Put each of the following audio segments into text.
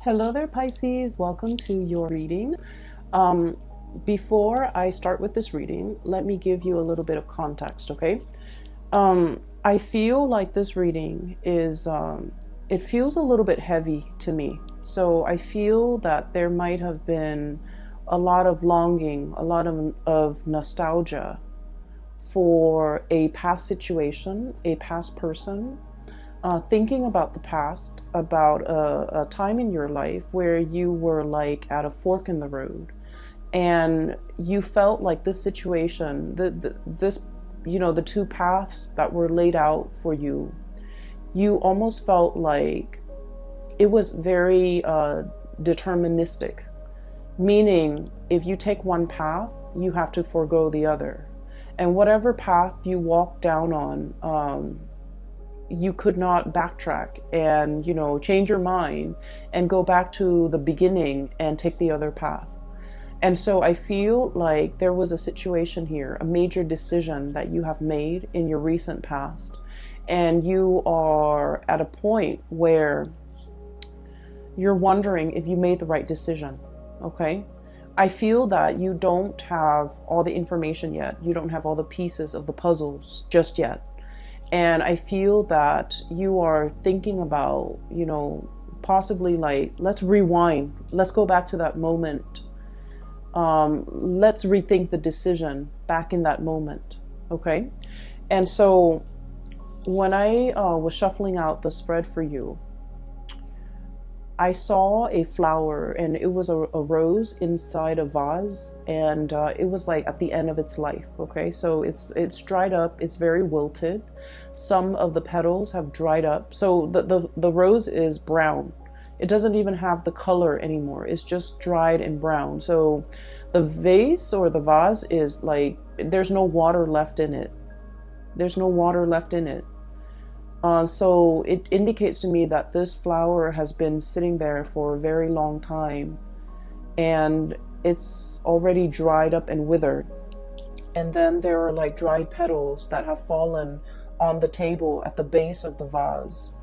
Hello there, Pisces. Welcome to your reading. Before I start with this reading, let me give you a little bit of context, okay? I feel like this reading is, it feels a little bit heavy to me. So I feel that there might have been a lot of longing, a lot of nostalgia for a past situation, a past person, thinking about the past, about a time in your life where you were like at a fork in the road, and you felt like this situation, the two paths that were laid out for you, you almost felt like it was very deterministic, meaning if you take one path, you have to forego the other, and whatever path you walk down on, you could not backtrack and, change your mind and go back to the beginning and take the other path. And so I feel like there was a situation here, a major decision that you have made in your recent past, and you are at a point where you're wondering if you made the right decision, okay? I feel that you don't have all the information yet. You don't have all the pieces of the puzzles just yet. And I feel that you are thinking about, possibly like, let's rewind. Let's go back to that moment. Let's rethink the decision back in that moment. Okay. And so when I was shuffling out the spread for you, I saw a flower, and it was a rose inside a vase, and it was like at the end of its life. Okay, so it's dried up, it's very wilted. Some of the petals have dried up, so the rose is brown. It doesn't even have the color anymore. It's just dried and brown. So the vase or the vase is like, there's no water left in it. There's no water left in it. So it indicates to me that this flower has been sitting there for a very long time, and it's already dried up and withered. And then there are like dried petals that have fallen on the table at the base of the vase.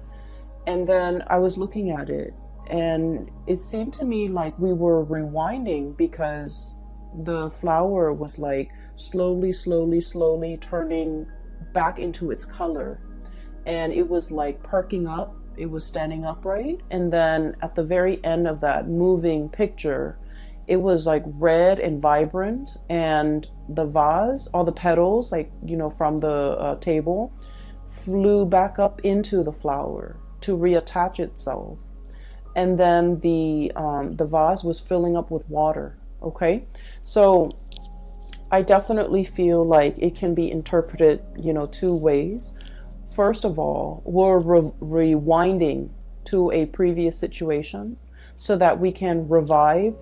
And then I was looking at it, and it seemed to me like we were rewinding, because the flower was like slowly turning back into its color. And it was like perking up, it was standing upright. And then at the very end of that moving picture, it was like red and vibrant. And the vase, all the petals, like, from the table, flew back up into the flower to reattach itself. And then the vase was filling up with water. Okay. So I definitely feel like it can be interpreted, two ways. First of all, we're rewinding to a previous situation so that we can revive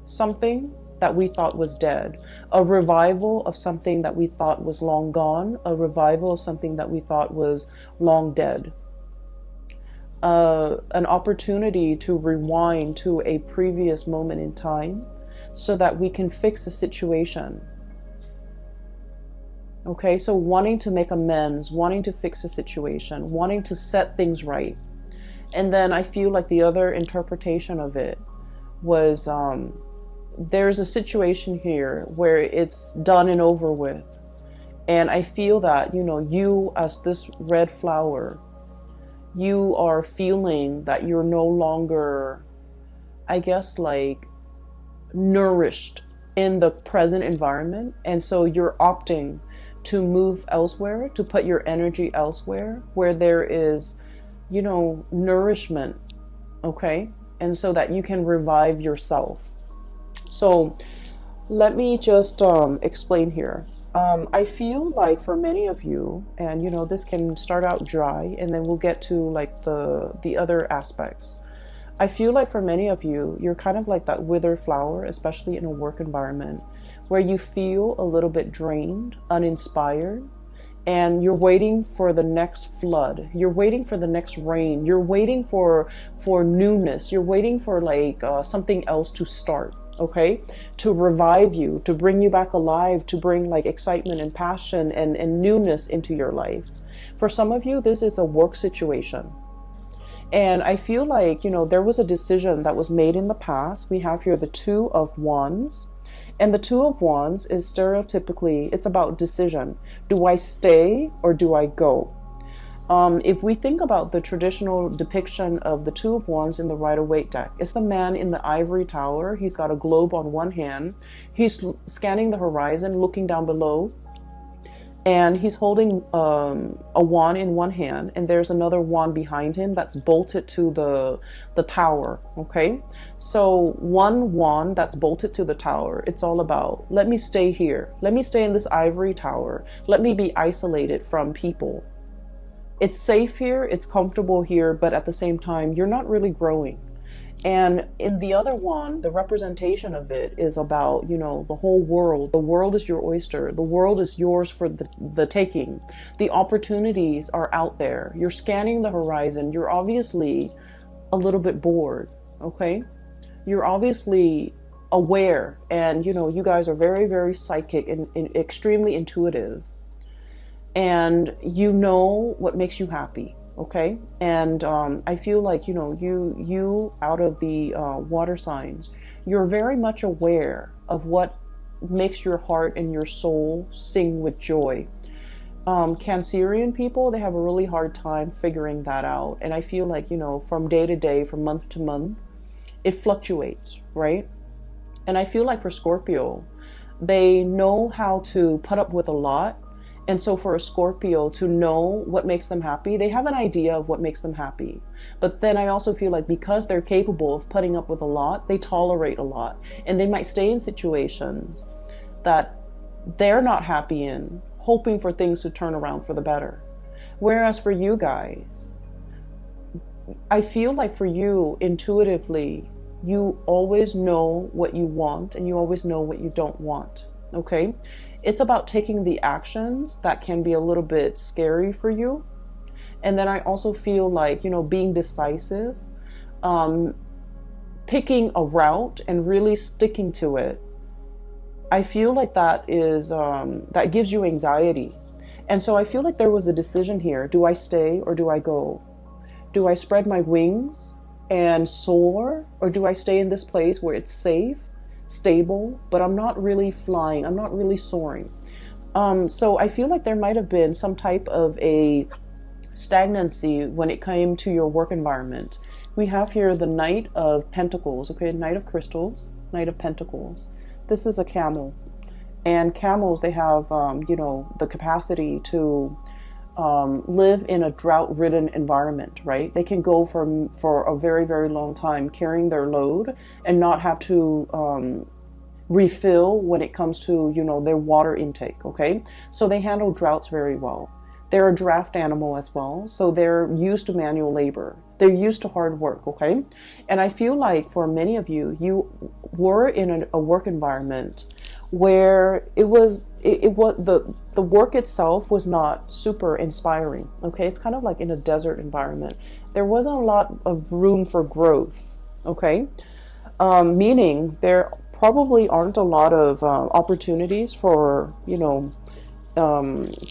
something that we thought was dead, a revival of something that we thought was long gone, a revival of something that we thought was long dead, an opportunity to rewind to a previous moment in time so that we can fix a situation. Okay, so wanting to make amends, wanting to fix a situation, wanting to set things right. And then I feel like the other interpretation of it was there's a situation here where it's done and over with. And I feel that, you as this red flower, you are feeling that you're no longer, I guess, like nourished in the present environment. And so you're opting to move elsewhere, to put your energy elsewhere where there is, nourishment, okay? And so that you can revive yourself. So let me just explain here. I feel like for many of you, and this can start out dry, and then we'll get to like the other aspects. I feel like for many of you, you're kind of like that withered flower, especially in a work environment, where you feel a little bit drained, uninspired, and you're waiting for the next flood. You're waiting for the next rain. You're waiting for newness. You're waiting for like something else to start, okay? To revive you, to bring you back alive, to bring like excitement and passion and newness into your life. For some of you, this is a work situation. And I feel like, there was a decision that was made in the past. We have here the Two of Wands. And the Two of Wands is stereotypically, it's about decision. Do I stay or do I go? If we think about the traditional depiction of the Two of Wands in the Rider-Waite deck, it's the man in the ivory tower. He's got a globe on one hand. He's scanning the horizon, looking down below. And he's holding a wand in one hand, and there's another wand behind him that's bolted to the tower, okay? So one wand that's bolted to the tower, it's all about, let me stay here. Let me stay in this ivory tower. Let me be isolated from people. It's safe here, it's comfortable here, but at the same time, you're not really growing. And in the other one, the representation of it is about, the whole world. The world is your oyster. The world is yours for the taking. The opportunities are out there. You're scanning the horizon. You're obviously a little bit bored, okay? You're obviously aware. And, you guys are very, very psychic and extremely intuitive. And you know what makes you happy. Okay, and I feel like you out of the water signs, you're very much aware of what makes your heart and your soul sing with joy. Cancerian people, they have a really hard time figuring that out, and I feel like from day to day, from month to month, it fluctuates, right? And I feel like for Scorpio, they know how to put up with a lot. And so for a Scorpio to know what makes them happy, they have an idea of what makes them happy. But then I also feel like because they're capable of putting up with a lot, they tolerate a lot. And they might stay in situations that they're not happy in, hoping for things to turn around for the better. Whereas for you guys, I feel like for you, intuitively, you always know what you want and you always know what you don't want, okay? It's about taking the actions that can be a little bit scary for you. And then I also feel like, being decisive, picking a route and really sticking to it. I feel like that is, that gives you anxiety. And so I feel like there was a decision here. Do I stay or do I go? Do I spread my wings and soar? Or do I stay in this place where it's safe, stable, but I'm not really flying, I'm not really soaring. So I feel like there might have been some type of a stagnancy when it came to your work environment. We have here the Knight of Pentacles, okay, Knight of Crystals, Knight of Pentacles. This is a camel, and camels, they have, the capacity to live in a drought-ridden environment, right? They can go for a very, very long time carrying their load and not have to refill when it comes to, their water intake, okay? So they handle droughts very well. They're a draft animal as well, so they're used to manual labor. They're used to hard work, okay? And I feel like for many of you, you were in a work environment where the work itself was not super inspiring, okay? It's kind of like in a desert environment. There wasn't a lot of room for growth, okay? Meaning there probably aren't a lot of opportunities for,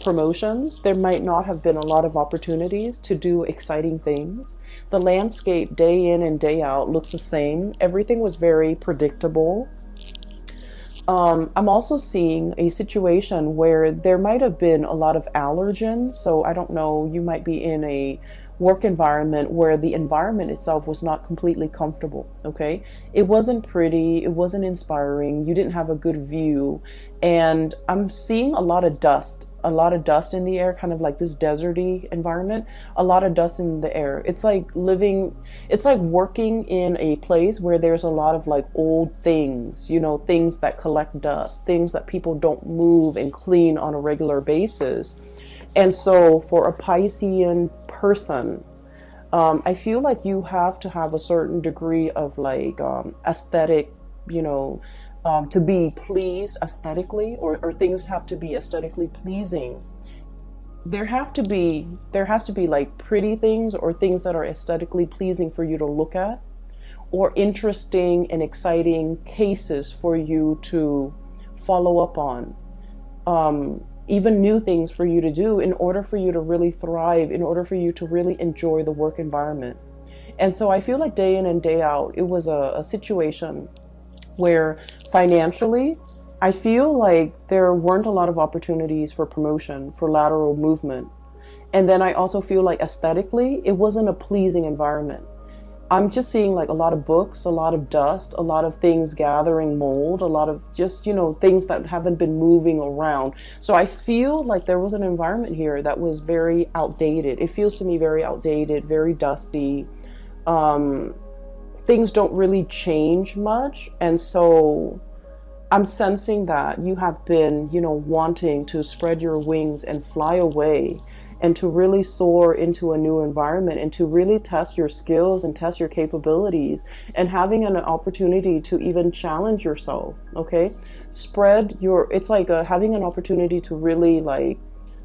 promotions. There might not have been a lot of opportunities to do exciting things. The landscape day in and day out looks the same. Everything was very predictable. I'm also seeing a situation where there might have been a lot of allergens. So I don't know, you might be in a work environment where the environment itself was not completely comfortable, okay? It wasn't pretty, it wasn't inspiring, you didn't have a good view, and I'm seeing a lot of dust in the air, kind of like this deserty environment, a lot of dust in the air. It's like working in a place where there's a lot of like old things, things that collect dust, things that people don't move and clean on a regular basis. And so for a Piscean person, I feel like you have to have a certain degree of like aesthetic, to be pleased aesthetically, or things have to be aesthetically pleasing. There has to be like pretty things or things that are aesthetically pleasing for you to look at, or interesting and exciting cases for you to follow up on. Even new things for you to do in order for you to really thrive, in order for you to really enjoy the work environment. And so I feel like day in and day out, it was a situation where financially, I feel like there weren't a lot of opportunities for promotion, for lateral movement. And then I also feel like aesthetically, it wasn't a pleasing environment. I'm just seeing like a lot of books, a lot of dust, a lot of things gathering mold, a lot of just, things that haven't been moving around. So I feel like there was an environment here that was very outdated. It feels to me very outdated, very dusty. Things don't really change much. And so I'm sensing that you have been, wanting to spread your wings and fly away and to really soar into a new environment and to really test your skills and test your capabilities and having an opportunity to even challenge yourself. Okay. It's like having an opportunity to really like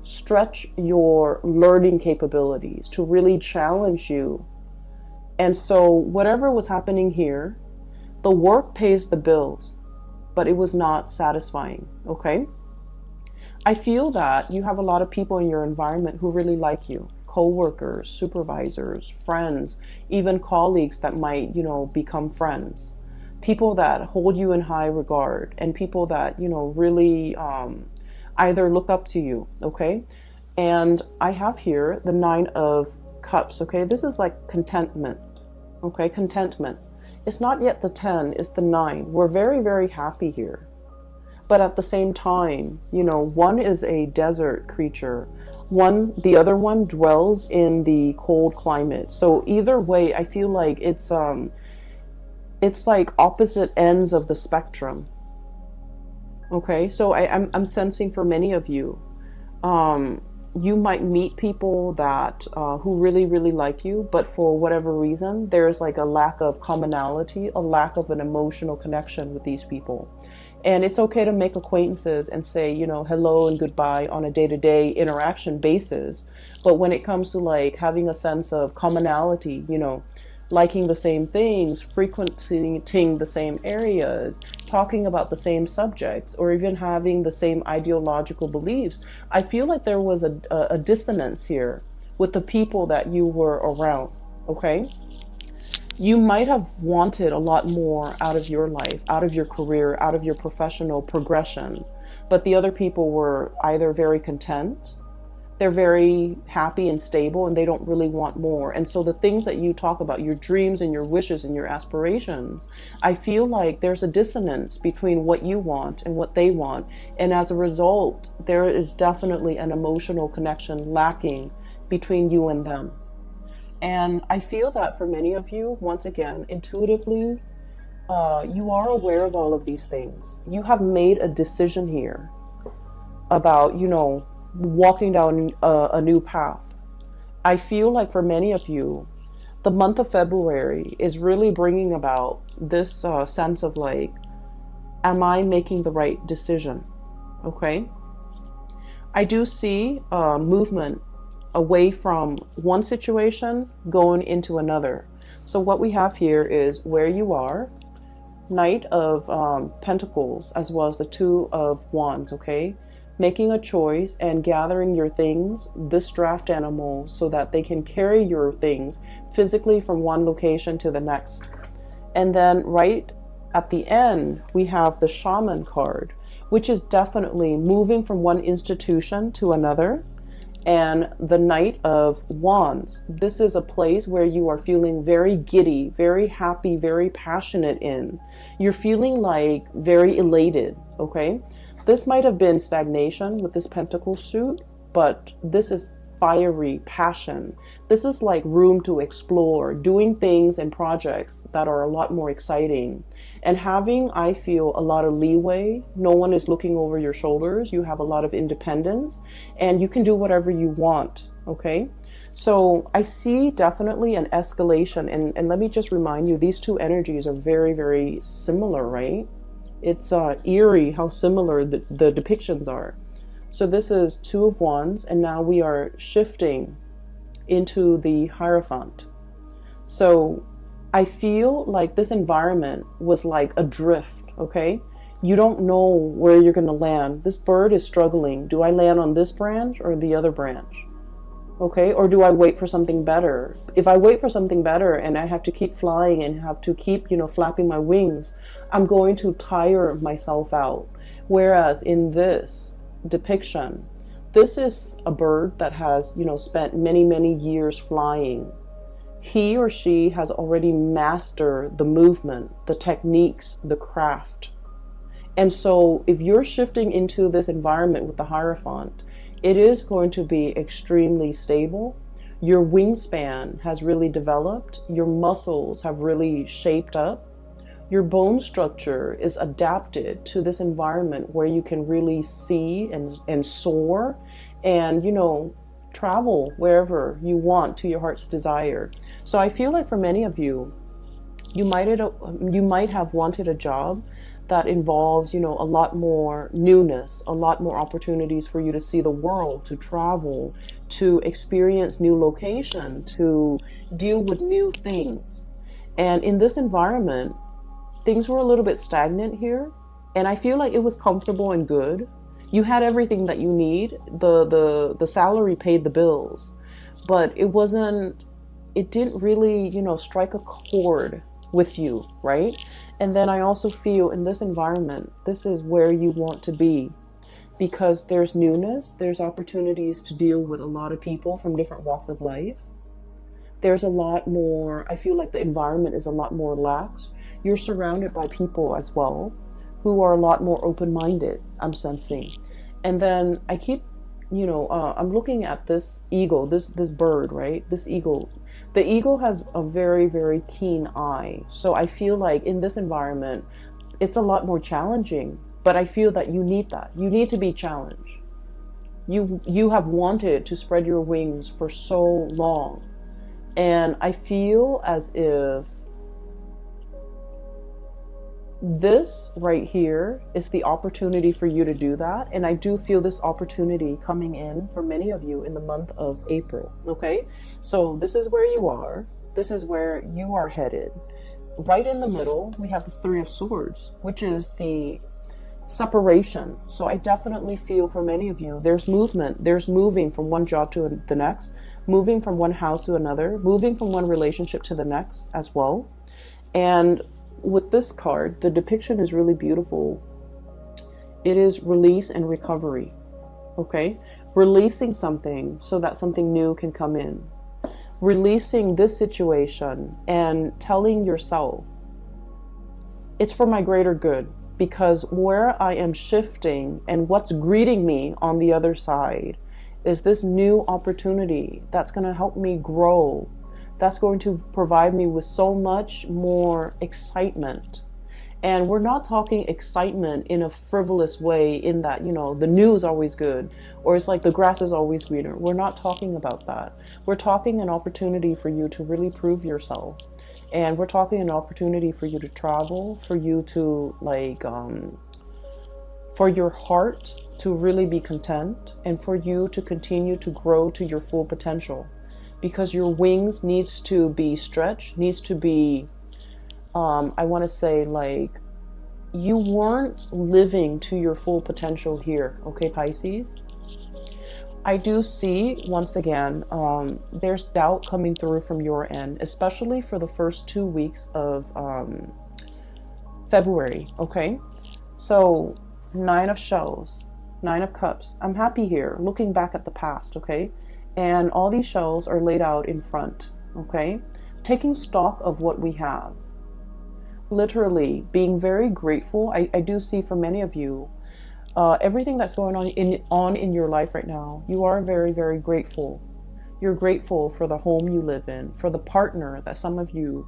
stretch your learning capabilities, to really challenge you. And so whatever was happening here, the work pays the bills, but it was not satisfying. Okay. I feel that you have a lot of people in your environment who really like you, co-workers, supervisors, friends, even colleagues that might, become friends, people that hold you in high regard and people that, really either look up to you. Okay. And I have here the 9 of Cups. Okay. This is like contentment. Okay. Contentment. It's not yet the 10, it's the 9. We're very, very happy here. But at the same time, one is a desert creature. The other one dwells in the cold climate. So either way, I feel like it's like opposite ends of the spectrum. Okay, so I'm sensing for many of you, you might meet people that who really, really like you, but for whatever reason, there's like a lack of commonality, a lack of an emotional connection with these people. And it's okay to make acquaintances and say, hello and goodbye on a day-to-day interaction basis. But when it comes to like having a sense of commonality, liking the same things, frequenting the same areas, talking about the same subjects, or even having the same ideological beliefs, I feel like there was a dissonance here with the people that you were around. Okay. You might have wanted a lot more out of your life, out of your career, out of your professional progression, but the other people were either very content, they're very happy and stable, and they don't really want more. And so the things that you talk about, your dreams and your wishes and your aspirations, I feel like there's a dissonance between what you want and what they want. And as a result, there is definitely an emotional connection lacking between you and them. And I feel that for many of you, once again, intuitively, you are aware of all of these things. You have made a decision here about, walking down a new path. I feel like for many of you, the month of February is really bringing about this sense of like, am I making the right decision? Okay. I do see movement away from one situation going into another. So what we have here is where you are, Knight of Pentacles, as well as the 2 of Wands. Okay. Making a choice and gathering your things, this draft animal, so that they can carry your things physically from one location to the next. And then right at the end, we have the Shaman card, which is definitely moving from one institution to another. And the Knight of Wands, this is a place where you are feeling very giddy, very happy, very passionate in. You're feeling like very elated. Okay. This might have been stagnation with this pentacle suit, but this is fiery passion. This is like room to explore, doing things and projects that are a lot more exciting. And having, I feel, a lot of leeway. No one is looking over your shoulders. You have a lot of independence and you can do whatever you want. Okay. So I see definitely an escalation. And let me just remind you, these two energies are very, very similar, right? It's eerie how similar the depictions are. So this is 2 of Wands, and now we are shifting into the Hierophant. So I feel like this environment was like adrift, okay? You don't know where you're going to land. This bird is struggling. Do I land on this branch or the other branch? Okay, or do I wait for something better? If I wait for something better and I have to keep flying and have to keep, flapping my wings, I'm going to tire myself out. Whereas in this depiction, this is a bird that has, spent many, many years flying. He or she has already mastered the movement, the techniques, the craft. And so if you're shifting into this environment with the Hierophant, it is going to be extremely stable. Your wingspan has really developed. Your muscles have really shaped up. Your bone structure is adapted to this environment where you can really see and soar and, travel wherever you want to your heart's desire. So I feel like for many of you, you might have wanted a job that involves, a lot more newness, a lot more opportunities for you to see the world, to travel, to experience new location, to deal with new things. And in this environment, things were a little bit stagnant here. And I feel like it was comfortable and good. You had everything that you need. The salary paid the bills, but it didn't really, strike a chord with you, right? And then I also feel in this environment, this is where you want to be, because there's newness, there's opportunities to deal with a lot of people from different walks of life. There's a lot more, I feel like the environment is a lot more lax. You're surrounded by people as well who are a lot more open-minded, I'm sensing. And then I keep, I'm looking at this eagle, this bird, right? This eagle. The eagle has a very, very keen eye. So I feel like in this environment, it's a lot more challenging, but I feel that you need that. You need to be challenged. You have wanted to spread your wings for so long. And I feel as if this right here is the opportunity for you to do that. And I do feel this opportunity coming in for many of you in the month of April. Okay, so this is where you are. This is where you are headed. Right in the middle, we have the Three of Swords, which is the separation. So I definitely feel for many of you, there's movement. There's moving from one job to the next, moving from one house to another, moving from one relationship to the next as well. And with this card, the depiction is really beautiful. It is release and recovery. Okay? Releasing something so that something new can come in. Releasing this situation and telling yourself, it's for my greater good, because where I am shifting and what's greeting me on the other side is this new opportunity that's going to help me grow. That's going to provide me with so much more excitement. And we're not talking excitement in a frivolous way in that, the news is always good, or it's like the grass is always greener. We're not talking about that. We're talking an opportunity for you to really prove yourself. And we're talking an opportunity for you to travel, for you to for your heart to really be content, and for you to continue to grow to your full potential. Because your wings needs to be stretched, needs to be, I want to say, you weren't living to your full potential here, okay, Pisces? I do see, once again, there's doubt coming through from your end, especially for the first 2 weeks of February, okay? So, 9 of shells, 9 of cups. I'm happy here, looking back at the past, okay? And all these shells are laid out in front, okay? Taking stock of what we have. Literally being very grateful. I do see for many of you, everything that's going on in your life right now, you are very, very grateful. You're grateful for the home you live in, for the partner that some of you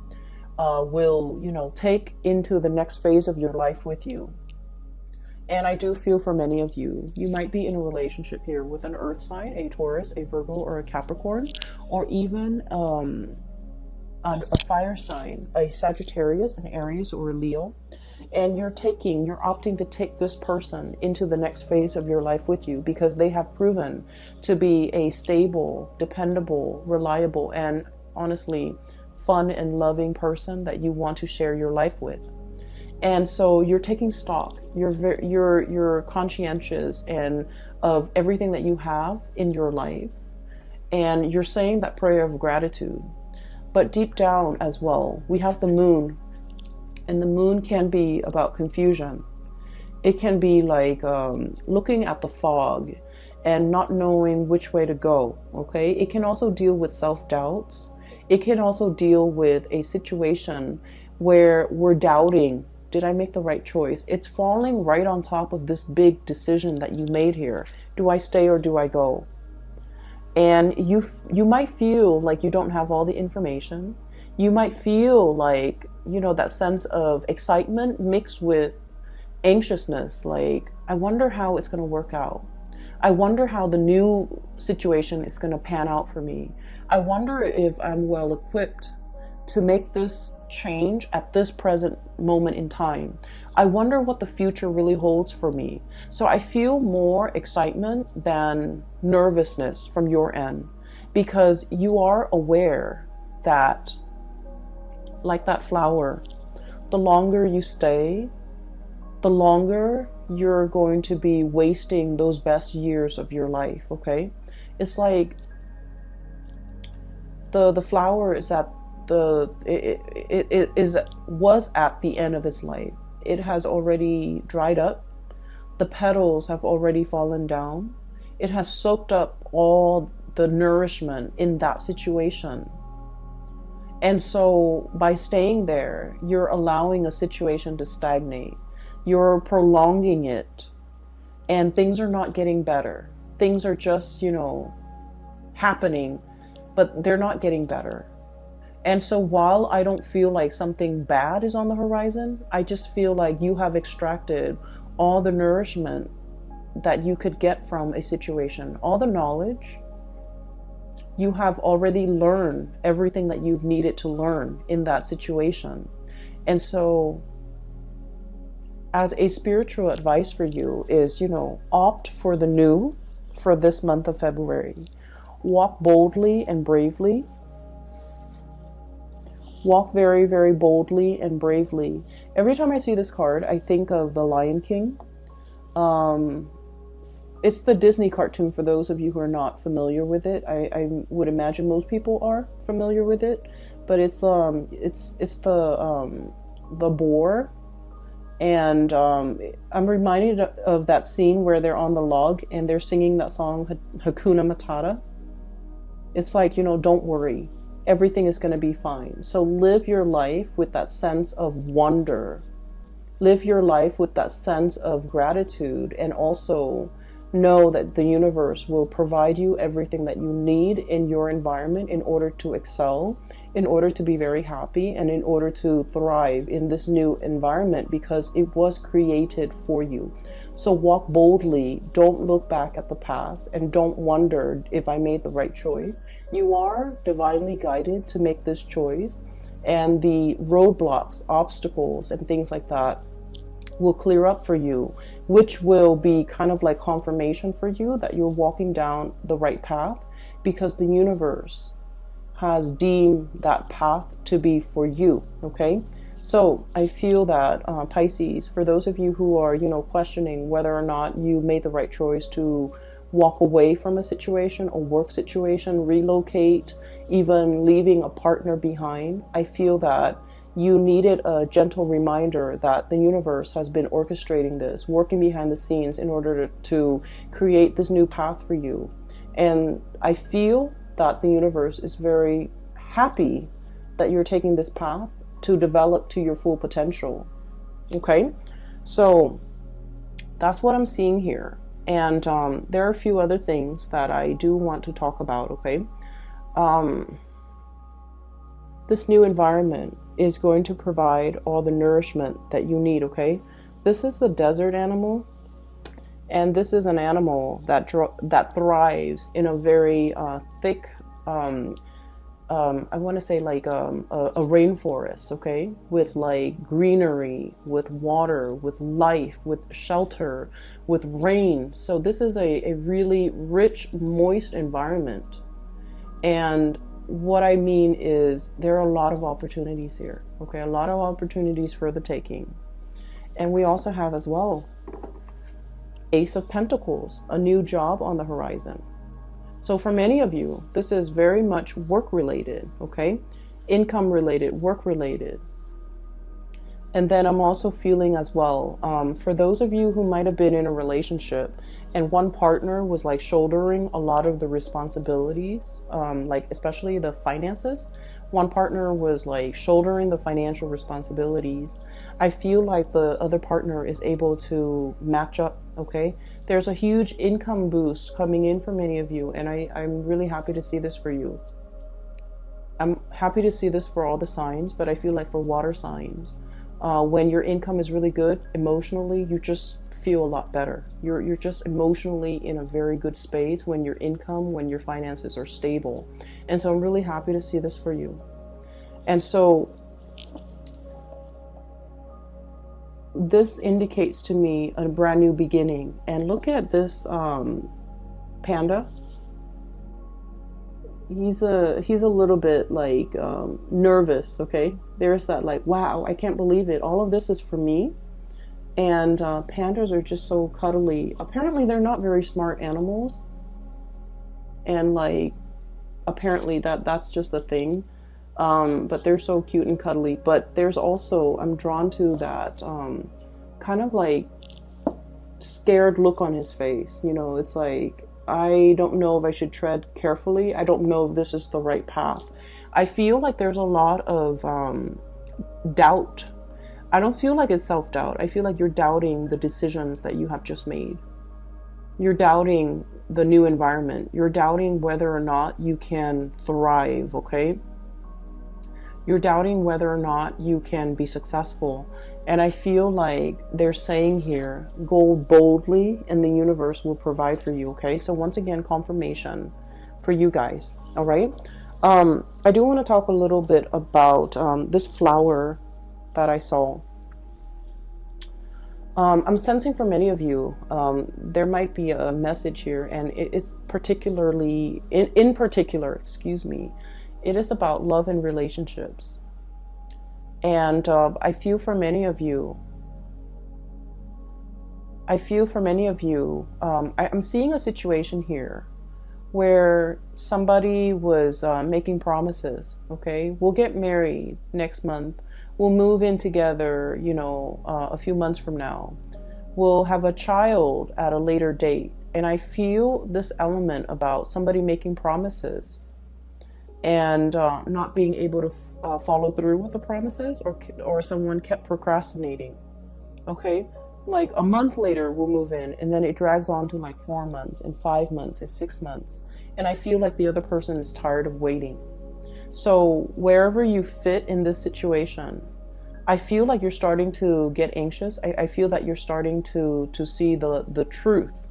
will, take into the next phase of your life with you. And I do feel for many of you, you might be in a relationship here with an earth sign, a Taurus, a Virgo, or a Capricorn, or even a fire sign, a Sagittarius, an Aries, or a Leo. And you're opting to take this person into the next phase of your life with you, because they have proven to be a stable, dependable, reliable, and honestly fun and loving person that you want to share your life with. And so you're taking stock. You're conscientious and of everything that you have in your life, and you're saying that prayer of gratitude. But deep down as well, we have the moon, and the moon can be about confusion. It can be like looking at the fog and not knowing which way to go, okay? It can also deal with self-doubts. It can also deal with a situation where we're doubting, did I make the right choice? It's falling right on top of this big decision that you made here. Do I stay or do I go? And you might feel like you don't have all the information. You might feel like, you know, that sense of excitement mixed with anxiousness. Like, I wonder how it's going to work out. I wonder how the new situation is going to pan out for me. I wonder if I'm well equipped to make this change at this present moment in time. I wonder what the future really holds for me. So I feel more excitement than nervousness from your end, because you are aware that, like that flower, the longer you stay, the longer you're going to be wasting those best years of your life, okay? It's like the flower is at was at the end of its life. It has already dried up. The petals have already fallen down. It has soaked up all the nourishment in that situation. And so by staying there, you're allowing a situation to stagnate. You're prolonging it, and things are not getting better. Things are just, you know, happening, but they're not getting better. And so while I don't feel like something bad is on the horizon, I just feel like you have extracted all the nourishment that you could get from a situation, all the knowledge. You have already learned everything that you've needed to learn in that situation. And so as a spiritual advice for you is, you know, opt for the new for this month of February. Walk boldly and bravely. Walk very, very boldly and bravely. Every time I see this card, I think of the Lion King. It's the Disney cartoon for those of you who are not familiar with it. I would imagine most people are familiar with it, but it's the boar, and I'm reminded of that scene where they're on the log and they're singing that song Hakuna Matata. It's like, you know, don't worry. Everything is going to be fine. So live your life with that sense of wonder. Live your life with that sense of gratitude, and also know that the universe will provide you everything that you need in your environment in order to excel, in order to be very happy, and in order to thrive in this new environment, because it was created for you. So walk boldly. Don't look back at the past, and don't wonder if I made the right choice. You are divinely guided to make this choice, and the roadblocks, obstacles, and things like that will clear up for you, which will be kind of like confirmation for you that you're walking down the right path, because the universe has deemed that path to be for you, okay? So I feel that Pisces, for those of you who are, you know, questioning whether or not you made the right choice to walk away from a situation or work situation, relocate, even leaving a partner behind, I feel that you needed a gentle reminder that the universe has been orchestrating this, working behind the scenes in order to create this new path for you. And I feel that the universe is very happy that you're taking this path to develop to your full potential. Okay? So that's what I'm seeing here. And there are a few other things that I do want to talk about, okay? This new environment is going to provide all the nourishment that you need, okay? This is the desert animal, and this is an animal that thrives in a very thick, I want to say like a rainforest, okay? With like greenery, with water, with life, with shelter, with rain. So this is a really rich, moist environment. And what I mean is there are a lot of opportunities here, okay? A lot of opportunities for the taking. And we also have as well Ace of Pentacles, a new job on the horizon. So for many of you, this is very much work related, okay? Income related, work related. And then I'm also feeling as well, for those of you who might have been in a relationship and one partner was like shouldering a lot of the responsibilities, like especially the finances, one partner was like shouldering the financial responsibilities. I feel like the other partner is able to match up, okay? There's a huge income boost coming in for many of you, and I'm really happy to see this for you. I'm happy to see this for all the signs, but I feel like for water signs, when your income is really good emotionally, you just feel a lot better. You're just emotionally in a very good space when your income, when your finances are stable. And so I'm really happy to see this for you. And so this indicates to me a brand new beginning. And look at this panda. He's a little bit like nervous, okay? There's that like, wow, I can't believe it. All of this is for me. And pandas are just so cuddly. Apparently they're not very smart animals. And like, apparently that's just a thing. But they're so cute and cuddly. But there's also, I'm drawn to that kind of like scared look on his face. You know, it's like, I don't know if I should tread carefully. I don't know if this is the right path. I feel like there's a lot of doubt. I don't feel like it's self-doubt. I feel like you're doubting the decisions that you have just made. You're doubting the new environment. You're doubting whether or not you can thrive, okay? You're doubting whether or not you can be successful. And I feel like they're saying here, go boldly and the universe will provide for you, okay? So once again, confirmation for you guys, all right? I do want to talk a little bit about this flower that I saw. I'm sensing for many of you, there might be a message here, and it's particularly, in particular, excuse me, it is about love and relationships. And I feel for many of you, I'm seeing a situation here where somebody was making promises, okay? We'll get married next month. We'll move in together, you know, a few months from now. We'll have a child at a later date. And I feel this element about somebody making promises and not being able to follow through with the promises, or someone kept procrastinating, okay? Like a month later we'll move in, and then it drags on to like 4 months and 5 months and 6 months, and I feel like the other person is tired of waiting. So wherever you fit in this situation, I feel like you're starting to get anxious. I feel that you're starting to see the truth,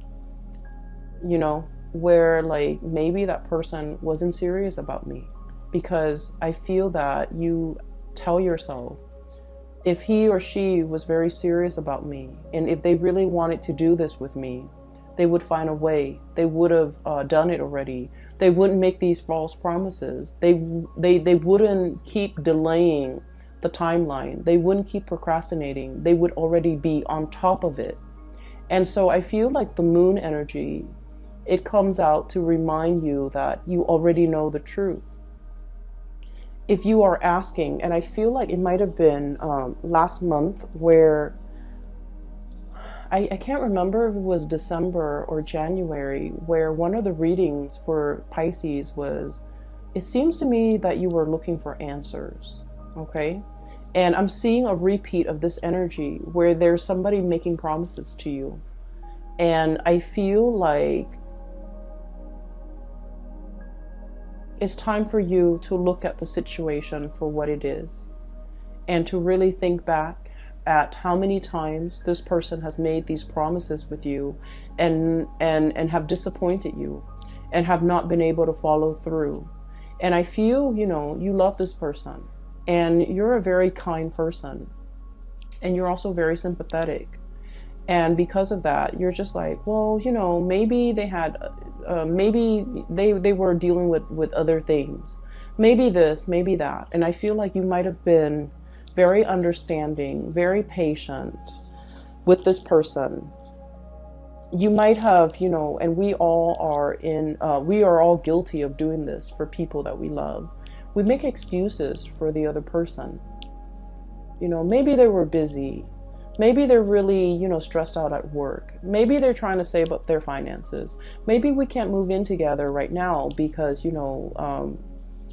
you know, where like maybe that person wasn't serious about me, because I feel that you tell yourself, if he or she was very serious about me, and if they really wanted to do this with me, they would find a way. They would have done it already. They wouldn't make these false promises. They wouldn't keep delaying the timeline. They wouldn't keep procrastinating. They would already be on top of it. And so I feel like the moon energy, it comes out to remind you that you already know the truth. If you are asking, and I feel like it might have been last month, where I can't remember if it was December or January, where one of the readings for Pisces was, it seems to me that you were looking for answers, okay? And I'm seeing a repeat of this energy where there's somebody making promises to you. And I feel like it's time for you to look at the situation for what it is, and to really think back at how many times this person has made these promises with you and have disappointed you and have not been able to follow through. And I feel, you know, you love this person, and you're a very kind person, and you're also very sympathetic. And because of that, you're just like, well, you know, maybe they had, maybe they were dealing with other things. Maybe this, maybe that. And I feel like you might have been very understanding, very patient with this person. you might have, and we all are we are all guilty of doing this for people that we love. We make excuses for the other person. Maybe they were busy. Maybe they're really, stressed out at work. Maybe they're trying to save up their finances. Maybe we can't move in together right now because,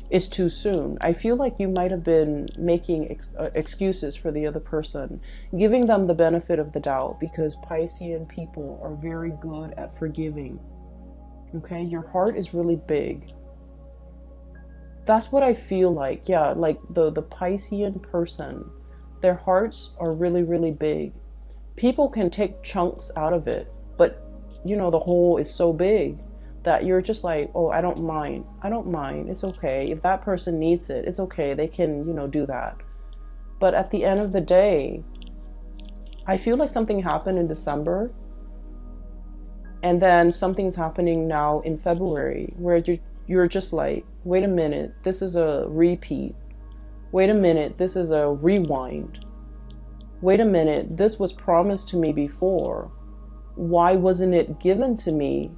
it's too soon. I feel like you might have been making excuses for the other person, giving them the benefit of the doubt, because Piscean people are very good at forgiving. Okay, your heart is really big. That's what I feel like. Yeah, like the Piscean person, their hearts are really, really big. People can take chunks out of it, but the whole is so big that you're just like, oh, I don't mind. It's okay. If that person needs it, it's okay. They can, do that. But at the end of the day, I feel like something happened in December, and then something's happening now in February, where you're just like, wait a minute, this is a repeat. Wait a minute, this is a rewind. Wait a minute, this was promised to me before. Why wasn't it given to me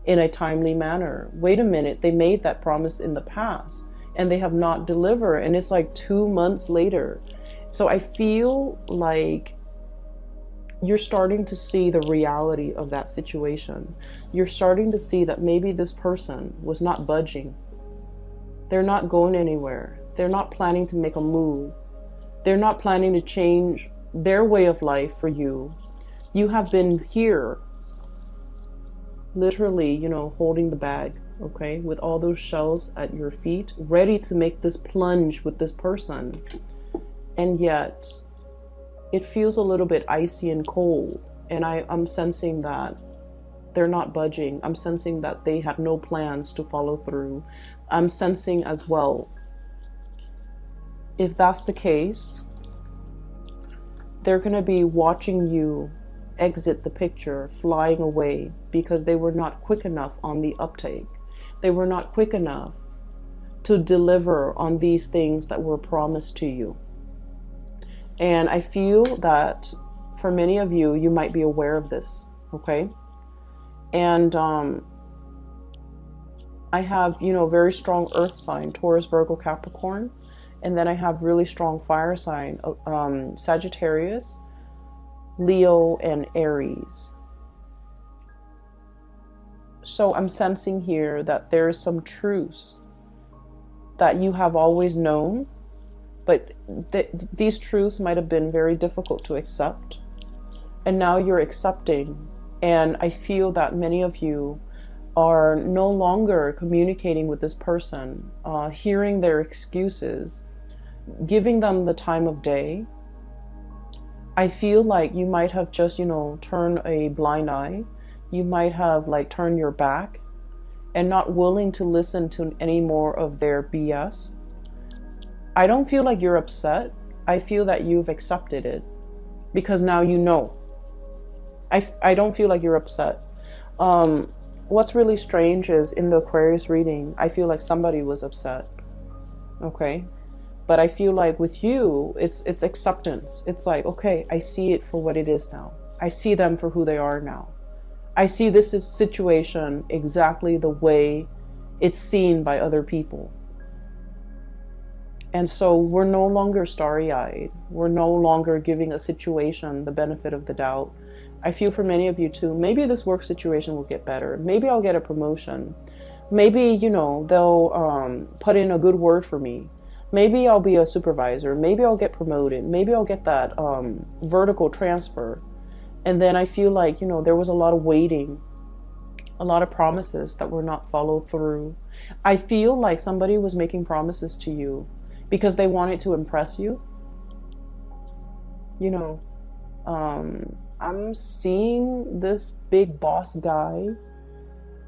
in a timely manner? Wait a minute, they made that promise in the past and they have not delivered, and it's like 2 months later. So I feel like you're starting to see the reality of that situation. You're starting to see that maybe this person was not budging. They're not going anywhere. They're not planning to make a move. They're not planning to change their way of life for you. You have been here, literally, holding the bag, okay, with all those shells at your feet, ready to make this plunge with this person. And yet, it feels a little bit icy and cold. And I'm sensing that they're not budging. I'm sensing that they have no plans to follow through. I'm sensing as well, if that's the case, they're going to be watching you exit the picture, flying away, because they were not quick enough on the uptake. They were not quick enough to deliver on these things that were promised to you. And I feel that for many of you, you might be aware of this, okay? And I have, very strong earth sign, Taurus, Virgo, Capricorn. And then I have really strong fire sign, Sagittarius, Leo, and Aries. So I'm sensing here that there's some truths that you have always known, but these truths might have been very difficult to accept. And now you're accepting. And I feel that many of you are no longer communicating with this person, hearing their excuses, giving them the time of day. I feel like you might have just, turned a blind eye. You might have turned your back and not willing to listen to any more of their BS. I don't feel like you're upset. I feel that you've accepted it because now you know. I don't feel like you're upset. What's really strange is in the Aquarius reading, I feel like somebody was upset. Okay? But I feel like with you, it's acceptance. It's like, okay, I see it for what it is now. I see them for who they are now. I see this situation exactly the way it's seen by other people. And so we're no longer starry-eyed. We're no longer giving a situation the benefit of the doubt. I feel for many of you too, maybe this work situation will get better. Maybe I'll get a promotion. Maybe, they'll put in a good word for me. Maybe I'll be a supervisor. Maybe I'll get promoted. Maybe I'll get that vertical transfer. And then I feel like, there was a lot of waiting, a lot of promises that were not followed through. I feel like somebody was making promises to you because they wanted to impress you. I'm seeing this big boss guy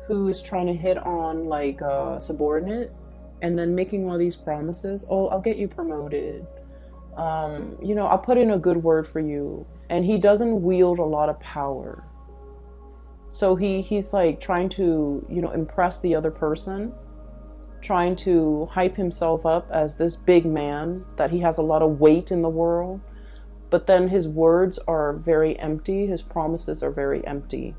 who is trying to hit on a subordinate and then making all these promises. Oh, I'll get you promoted. I'll put in a good word for you. And he doesn't wield a lot of power. So he's trying to, impress the other person, trying to hype himself up as this big man, that he has a lot of weight in the world. But then his words are very empty. His promises are very empty.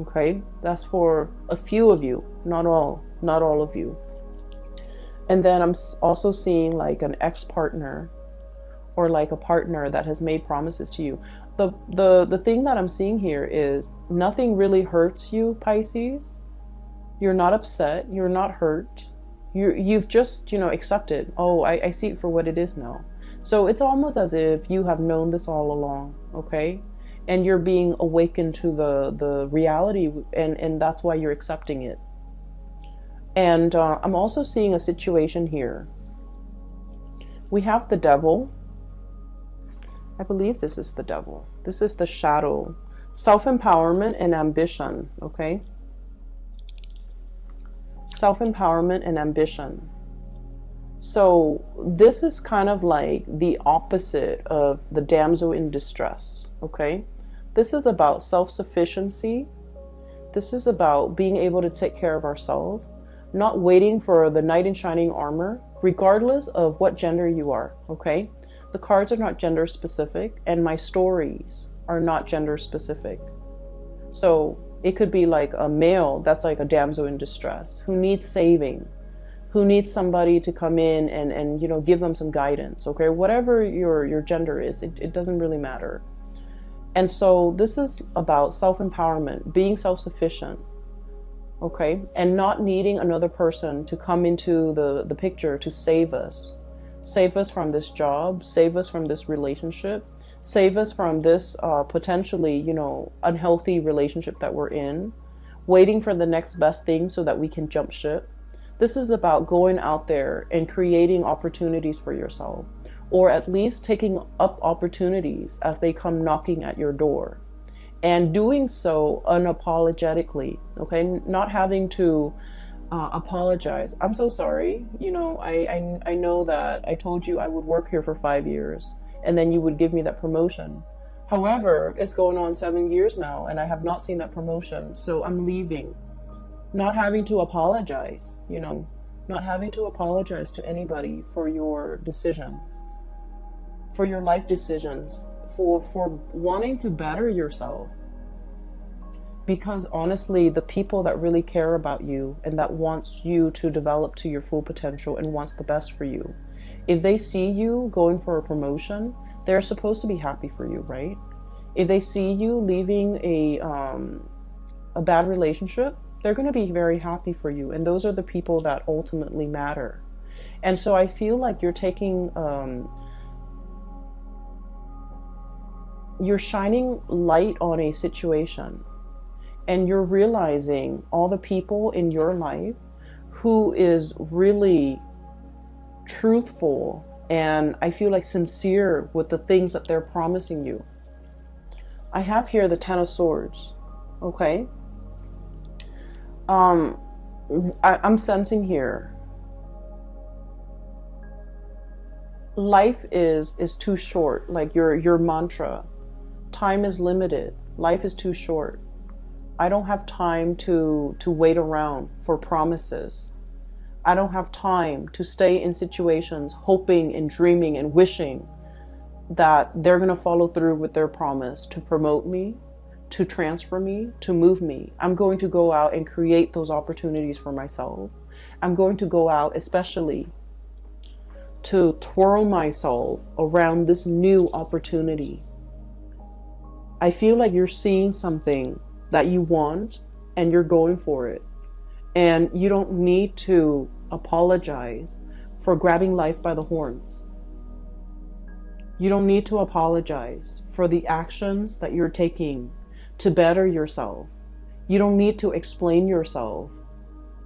Okay, that's for a few of you, not all of you. And then I'm also seeing like an ex-partner, or like a partner that has made promises to you. The thing that I'm seeing here is nothing really hurts you, Pisces. You're not upset, you're not hurt. You've just, accepted, oh, I see it for what it is now. So it's almost as if you have known this all along, okay? And you're being awakened to the reality, and that's why you're accepting it. And I'm also seeing a situation here. We have the devil. I believe this is the devil. This is the shadow. Self-empowerment and ambition, okay? Self-empowerment and ambition. So this is kind of like the opposite of the damsel in distress, okay? This is about self-sufficiency. This is about being able to take care of ourselves, not waiting for the knight in shining armor, regardless of what gender you are, okay? The cards are not gender specific, and my stories are not gender specific. So it could be like a male that's like a damsel in distress who needs saving, who needs somebody to come in and give them some guidance, okay? Whatever your gender is, it doesn't really matter. And so this is about self-empowerment, being self-sufficient, okay? And not needing another person to come into the picture to save us. Save us from this job, save us from this relationship, save us from this potentially, unhealthy relationship that we're in, waiting for the next best thing so that we can jump ship. This is about going out there and creating opportunities for yourself, or at least taking up opportunities as they come knocking at your door, and doing so unapologetically, okay? Not having to apologize. I'm so sorry. I know that I told you I would work here for 5 years and then you would give me that promotion. However, it's going on 7 years now and I have not seen that promotion. So I'm leaving. Not having to apologize, not having to apologize to anybody for your decisions, for your life decisions, for wanting to better yourself. Because honestly, the people that really care about you and that wants you to develop to your full potential and wants the best for you, if they see you going for a promotion, they're supposed to be happy for you, right? If they see you leaving a bad relationship, they're going to be very happy for you. And those are the people that ultimately matter. And so I feel like you're taking, you're shining light on a situation. And you're realizing all the people in your life who is really truthful and I feel like sincere with the things that they're promising you. I have here the Ten of Swords, okay? I'm sensing here, life is too short, like your mantra. Time is limited. Life is too short. I don't have time to wait around for promises. I don't have time to stay in situations hoping and dreaming and wishing that they're going to follow through with their promise to promote me, to transfer me, to move me. I'm going to go out and create those opportunities for myself. I'm going to go out especially to twirl myself around this new opportunity. I feel like you're seeing something that you want and you're going for it. And you don't need to apologize for grabbing life by the horns. You don't need to apologize for the actions that you're taking to better yourself. You don't need to explain yourself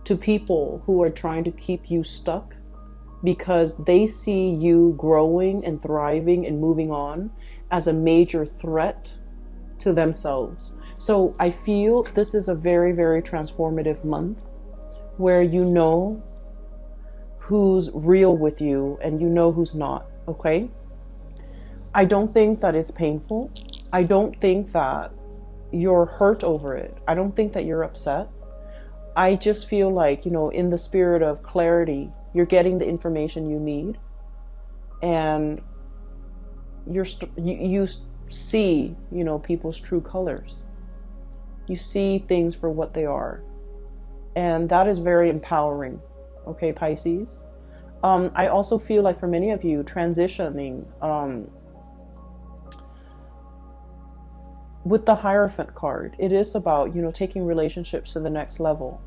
to people who are trying to keep you stuck because they see you growing and thriving and moving on as a major threat to themselves. So I feel this is a very, very transformative month where you know who's real with you and you know who's not, okay? I don't think that it's painful. I don't think that you're hurt over it. I don't think that you're upset. I just feel like, in the spirit of clarity, you're getting the information you need and you see, people's true colors. You see things for what they are. And that is very empowering. Okay, Pisces. I also feel like for many of you, transitioning with the Hierophant card, it is about, taking relationships to the next level.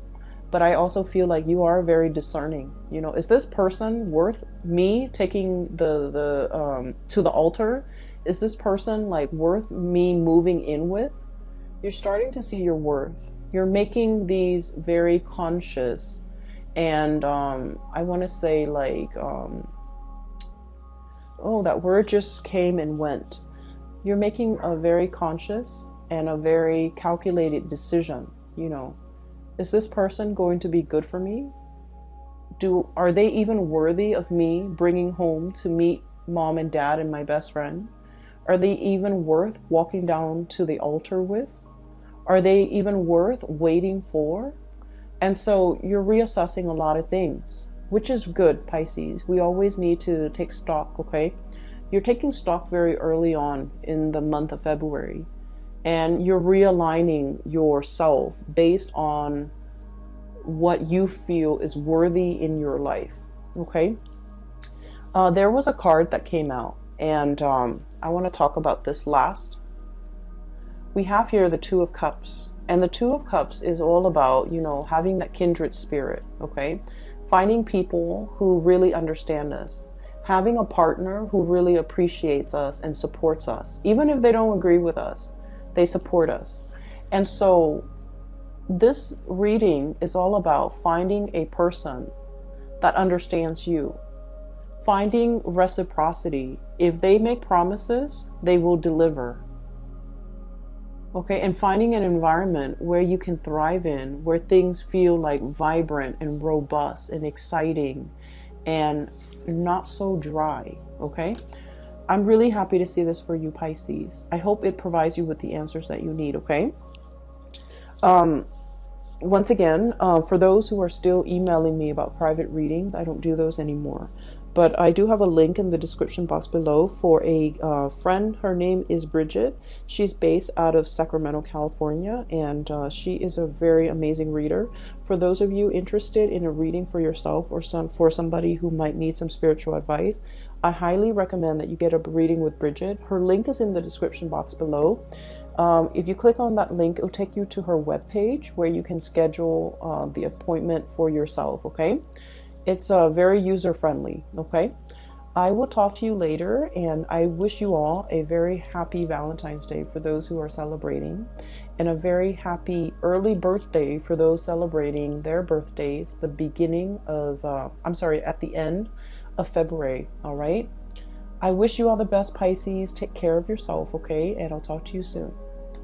But I also feel like you are very discerning. Is this person worth me taking to the altar? Is this person like worth me moving in with? You're starting to see your worth. You're making these very conscious and I want to say like, oh, that word just came and went. You're making a very conscious and a very calculated decision. Is this person going to be good for me? Are they even worthy of me bringing home to meet mom and dad and my best friend? Are they even worth walking down to the altar with? Are they even worth waiting for? And so you're reassessing a lot of things, which is good, Pisces. We always need to take stock, okay? You're taking stock very early on in the month of February, and you're realigning yourself based on what you feel is worthy in your life, okay? There was a card that came out, and I want to talk about this last. We have here the Two of Cups, and the Two of Cups is all about, having that kindred spirit, okay? Finding people who really understand us, having a partner who really appreciates us and supports us. Even if they don't agree with us, they support us. And so this reading is all about finding a person that understands you, finding reciprocity. If they make promises, they will deliver. Okay, and finding an environment where you can thrive in, where things feel like vibrant and robust and exciting and not so dry, okay? I'm really happy to see this for you, Pisces. I hope it provides you with the answers that you need, okay? Once again, for those who are still emailing me about private readings, I don't do those anymore. But I do have a link in the description box below for a friend. Her name is Bridget. She's based out of Sacramento, California, and she is a very amazing reader. For those of you interested in a reading for yourself or for somebody who might need some spiritual advice, I highly recommend that you get a reading with Bridget. Her link is in the description box below. If you click on that link, it'll take you to her webpage where you can schedule the appointment for yourself, okay? It's very user-friendly, okay? I will talk to you later, and I wish you all a very happy Valentine's Day for those who are celebrating, and a very happy early birthday for those celebrating their birthdays, at the end of February, all right? I wish you all the best, Pisces. Take care of yourself, okay? And I'll talk to you soon.